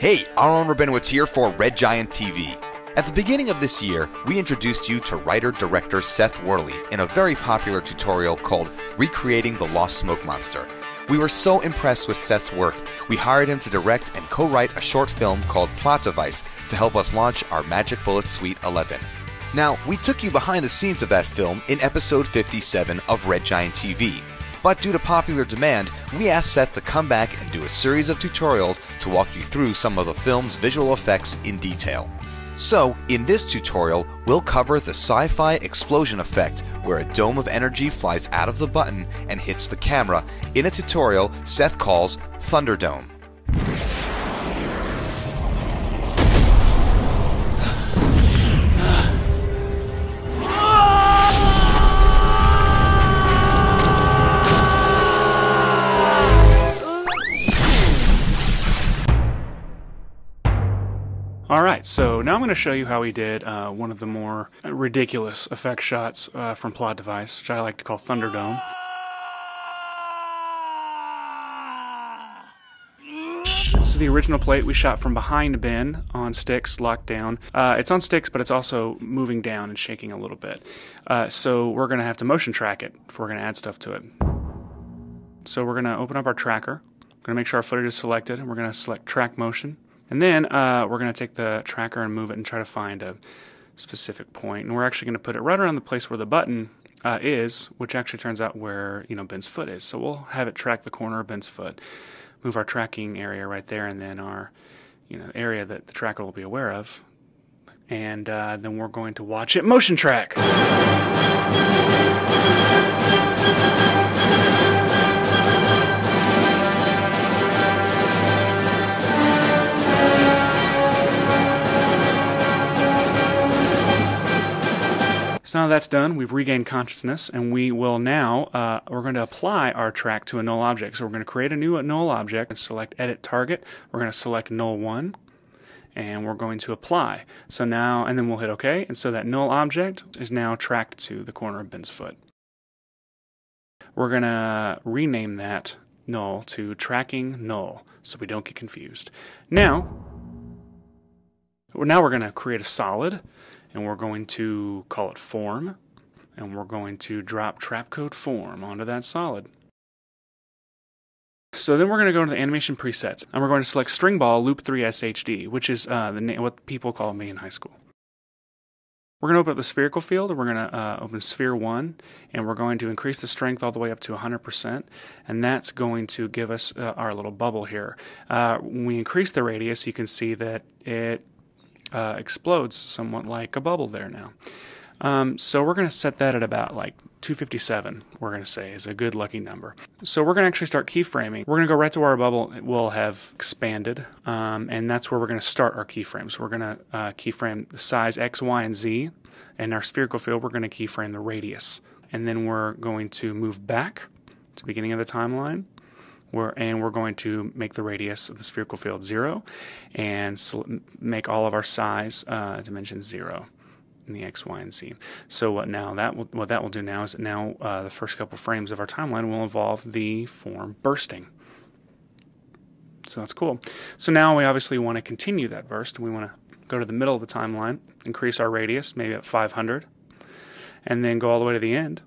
Hey, Aaron Rabinowitz here for Red Giant TV. At the beginning of this year, we introduced you to writer-director Seth Worley in a very popular tutorial called Recreating the Lost Smoke Monster. We were so impressed with Seth's work, we hired him to direct and co-write a short film called Plot Device to help us launch our Magic Bullet Suite 11. Now, we took you behind the scenes of that film in episode 57 of Red Giant TV. But due to popular demand, we asked Seth to come back and do a series of tutorials to walk you through some of the film's visual effects in detail. So, in this tutorial, we'll cover the sci-fi explosion effect, where a dome of energy flies out of the button and hits the camera, in a tutorial Seth calls Thunderdome. Alright, so now I'm going to show you how we did one of the more ridiculous effect shots from Plot Device, which I like to call Thunderdome. This is the original plate we shot from behind Ben on sticks, locked down. It's on sticks, but it's also moving down and shaking a little bit. So we're going to have to motion track it if we're going to add stuff to it. So we're going to open up our tracker. We're going to make sure our footage is selected, and we're going to select Track Motion. And then we're going to take the tracker and move it and try to find a specific point. And we're actually going to put it right around the place where the button is, which actually turns out where Ben's foot is. So we'll have it track the corner of Ben's foot. Move our tracking area right there, and then our area that the tracker will be aware of. And then we're going to watch it motion track. So now that's done, we've regained consciousness, and we will now, we're going to apply our track to a null object. So we're going to create a new null object and select Edit Target. We're going to select Null 1, and we're going to apply. So now, and then we'll hit OK, and so that null object is now tracked to the corner of Ben's foot. We're going to rename that null to Tracking Null, so we don't get confused. Now we're going to create a solid, and we're going to call it Form, and we're going to drop Trapcode Form onto that solid. So then we're going to go to the animation presets, and we're going to select String Ball Loop 3 SHD, which is what people call me in high school. We're going to open up the spherical field, and we're going to open Sphere 1, and we're going to increase the strength all the way up to 100%, and that's going to give us our little bubble here. When we increase the radius, you can see that it explodes somewhat like a bubble there now. So we're going to set that at about like 257, we're going to say, is a good lucky number. So we're going to actually start keyframing. We're going to go right to where our bubble will have expanded, and that's where we're going to start our keyframes. We're going to keyframe the size X, Y, and Z, and our spherical field, we're going to keyframe the radius. And then we're going to move back to the beginning of the timeline. We're going to make the radius of the spherical field 0 and make all of our size dimensions 0 in the X, Y, and Z. So what that will do now is that now the first couple frames of our timeline will involve the form bursting. So that's cool. So now we obviously want to continue that burst. We want to go to the middle of the timeline, increase our radius, maybe at 500, and then go all the way to the end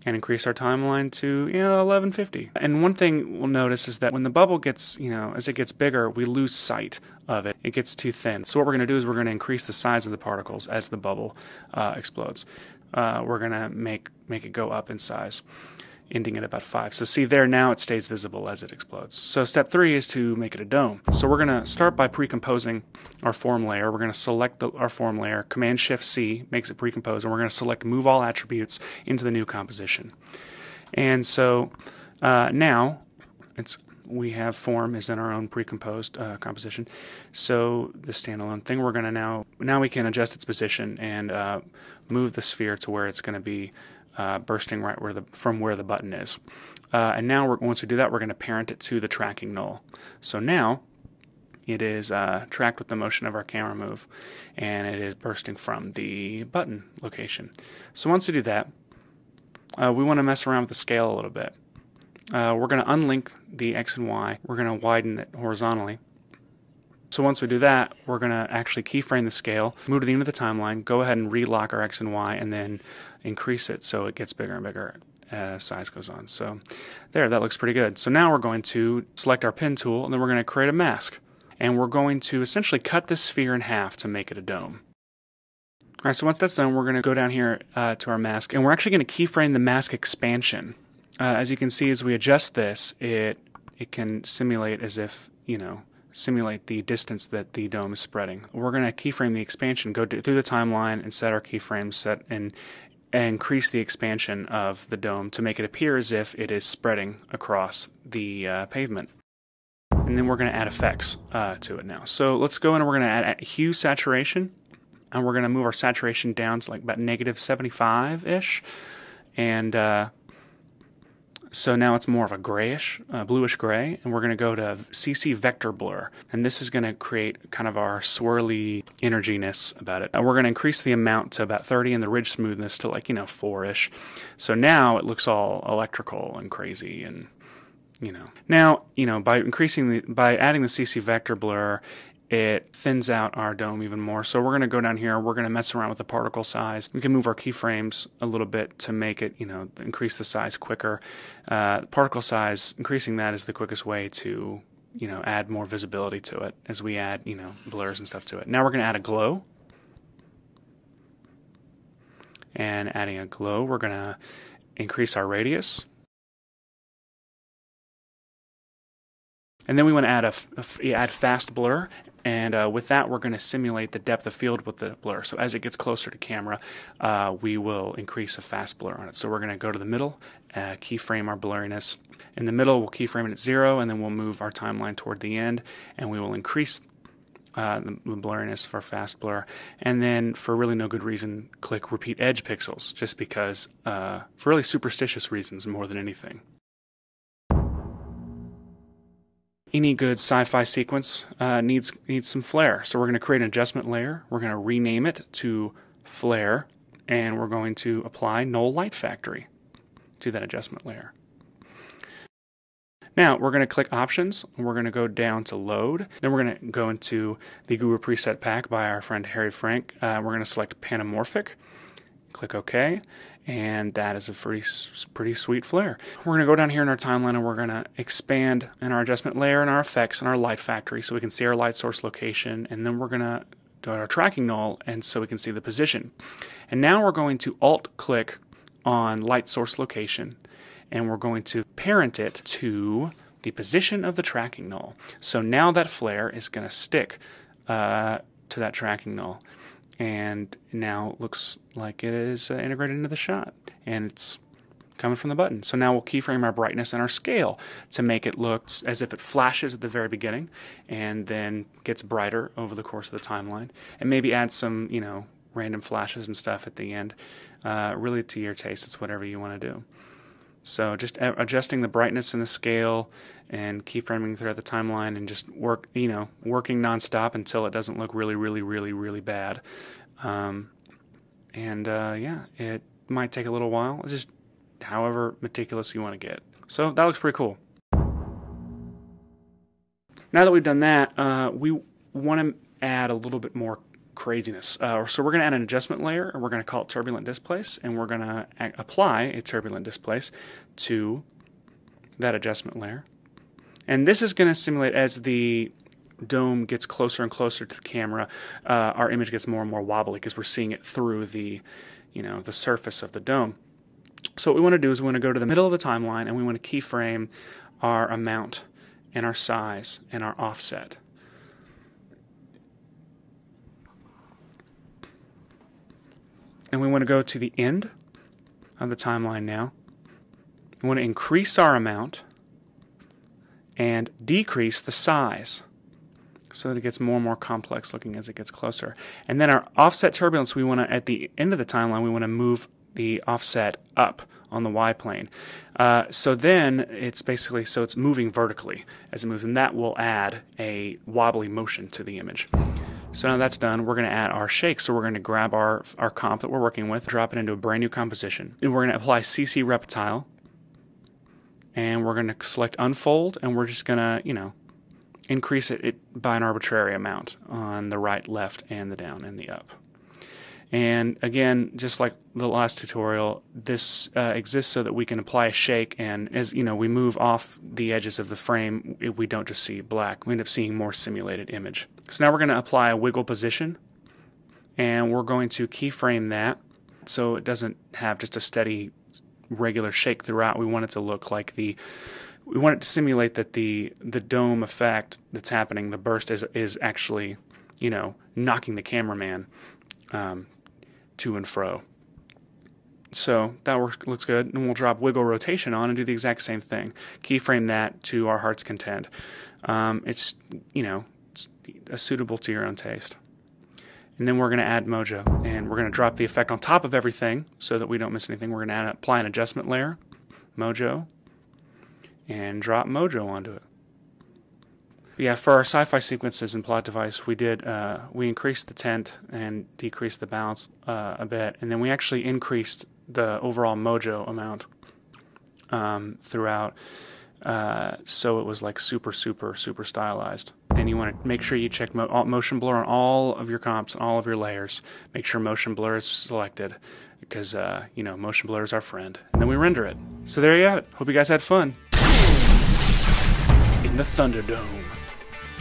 and increase our timeline to 1150. And one thing we'll notice is that when the bubble gets, as it gets bigger, we lose sight of it. It gets too thin. So what we're going to do is we're going to increase the size of the particles as the bubble explodes. We're going to make it go up in size, ending at about 5. So see there, now it stays visible as it explodes. So step 3 is to make it a dome. So we're going to start by pre-composing our form layer. We're going to select our form layer, Command-Shift-C makes it pre-compose, and we're going to select Move All Attributes into the new composition. And so now we have form is in our own pre-composed composition. So the standalone thing, we're going to now we can adjust its position and move the sphere to where it's going to be bursting right from where the button is. And now once we do that, we're going to parent it to the tracking null. So now it is tracked with the motion of our camera move, and it is bursting from the button location. So once we do that, we want to mess around with the scale a little bit. We're going to unlink the X and Y. We're going to widen it horizontally. So once we do that, we're going to actually keyframe the scale, move to the end of the timeline, go ahead and relock our X and Y, and then increase it so it gets bigger and bigger as size goes on. So there, that looks pretty good. So now we're going to select our pen tool, and then we're going to create a mask. And we're going to essentially cut this sphere in half to make it a dome. All right, so once that's done, we're going to go down here to our mask, and we're actually going to keyframe the mask expansion. As you can see, as we adjust this, it can simulate as if, simulate the distance that the dome is spreading. We're going to keyframe the expansion, go through the timeline and set our keyframes, and increase the expansion of the dome to make it appear as if it is spreading across the pavement. And then we're going to add effects to it now. So let's go in and we're going to add hue saturation. And we're going to move our saturation down to like about -75-ish. And so now it's more of a grayish, bluish gray. And we're going to go to CC Vector Blur. And this is going to create kind of our swirly energiness about it. And we're going to increase the amount to about 30 and the ridge smoothness to like, 4-ish. So now it looks all electrical and crazy and, Now, by adding the CC Vector Blur, it thins out our dome even more. So we're going to go down here, we're going to mess around with the particle size. We can move our keyframes a little bit to make it, increase the size quicker. Particle size, increasing that is the quickest way to, add more visibility to it as we add, blurs and stuff to it. Now we're going to add a glow. And adding a glow, we're going to increase our radius. And then we want to add fast blur, and with that we're going to simulate the depth of field with the blur. So as it gets closer to camera, we will increase a fast blur on it. So we're going to go to the middle, keyframe our blurriness. In the middle we'll keyframe it at 0, and then we'll move our timeline toward the end, and we will increase the blurriness for fast blur. And then for really no good reason, click repeat edge pixels, just because, for really superstitious reasons more than anything. Any good sci-fi sequence needs some flare. So we're going to create an adjustment layer. We're going to rename it to flare, and we're going to apply null light factory to that adjustment layer. Now we're going to click options, and we're going to go down to load. Then we're going to go into the Guru preset pack by our friend Harry Frank. We're going to select Panamorphic. Click OK, and that is a pretty sweet flare. We're going to go down here in our timeline, and we're going to expand in our adjustment layer and our effects and our light factory so we can see our light source location, and then we're going to do our tracking null, and so we can see the position. And now we're going to alt-click on light source location, and we're going to parent it to the position of the tracking null. So now that flare is going to stick to that tracking null. And now it looks like it is integrated into the shot, and it's coming from the button. So now we'll keyframe our brightness and our scale to make it look as if it flashes at the very beginning and then gets brighter over the course of the timeline, and maybe add some, random flashes and stuff at the end. Really to your taste, it's whatever you want to do. So just adjusting the brightness and the scale and keyframing throughout the timeline, and just working nonstop until it doesn't look really, really, really, really bad. Yeah, it might take a little while. It's just however meticulous you want to get. So that looks pretty cool. Now that we've done that, we want to add a little bit more craziness. So we're going to add an adjustment layer, and we're going to call it turbulent displace, and we're going to apply a turbulent displace to that adjustment layer. And this is going to simulate as the dome gets closer and closer to the camera, our image gets more and more wobbly because we're seeing it through the surface of the dome. So what we want to do is we want to go to the middle of the timeline, and we want to keyframe our amount and our size and our offset. And we want to go to the end of the timeline now. We want to increase our amount and decrease the size so that it gets more and more complex looking as it gets closer. And then our offset turbulence, we want to, at the end of the timeline, we want to move the offset up on the y-plane. So then it's basically, so it's moving vertically as it moves, and that will add a wobbly motion to the image. So now that's done, we're going to add our shake. So we're going to grab our comp that we're working with, drop it into a brand new composition. And we're going to apply CC Reptile. And we're going to select Unfold, and we're just going to, increase it by an arbitrary amount on the right, left, and the down and the up. And again, just like the last tutorial, this exists so that we can apply a shake, and as you know, we move off the edges of the frame, we don't just see black. We end up seeing more simulated image. So now we're going to apply a wiggle position, and we're going to keyframe that so it doesn't have just a steady, regular shake throughout. We want it to look like we want it to simulate that the dome effect that's happening, the burst is actually, you know, knocking the cameraman to and fro. So that looks good, and we'll drop wiggle rotation on and do the exact same thing. Keyframe that to our heart's content. It's, you know, it's suitable to your own taste. And then we're going to add Mojo, and we're going to drop the effect on top of everything so that we don't miss anything. We're going to apply an adjustment layer, Mojo, and drop Mojo onto it. Yeah, for our sci-fi sequences in Plot Device, we increased the tent and decreased the balance a bit, and then we actually increased the overall Mojo amount throughout, so it was like super stylized. Then you want to make sure you check motion blur on all of your comps, all of your layers. Make sure motion blur is selected, because you know, motion blur is our friend. And then we render it. So there you have it. Hope you guys had fun in the Thunderdome.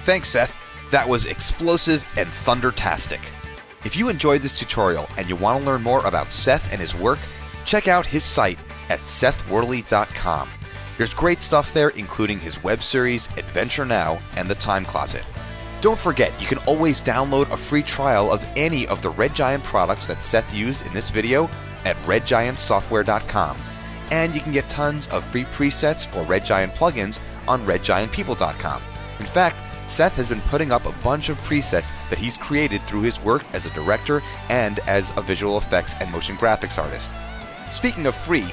Thanks, Seth. That was explosive and thundertastic. If you enjoyed this tutorial and you want to learn more about Seth and his work, check out his site at sethworley.com. There's great stuff there, including his web series, Adventure Now, and The Time Closet. Don't forget, you can always download a free trial of any of the Red Giant products that Seth used in this video at redgiantsoftware.com. And you can get tons of free presets for Red Giant plugins on redgiantpeople.com. In fact, Seth has been putting up a bunch of presets that he's created through his work as a director and as a visual effects and motion graphics artist. Speaking of free,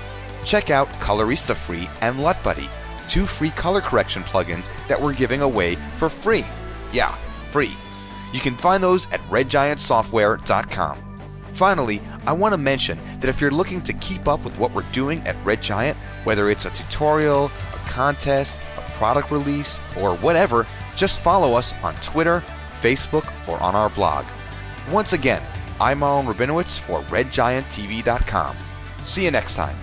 check out Colorista Free and LUT Buddy, 2 free color correction plugins that we're giving away for free. Yeah, free. You can find those at redgiantsoftware.com. Finally, I want to mention that if you're looking to keep up with what we're doing at Red Giant, whether it's a tutorial, a contest, a product release, or whatever, just follow us on Twitter, Facebook, or on our blog. Once again, I'm Marlon Rabinowitz for RedGiantTV.com. See you next time.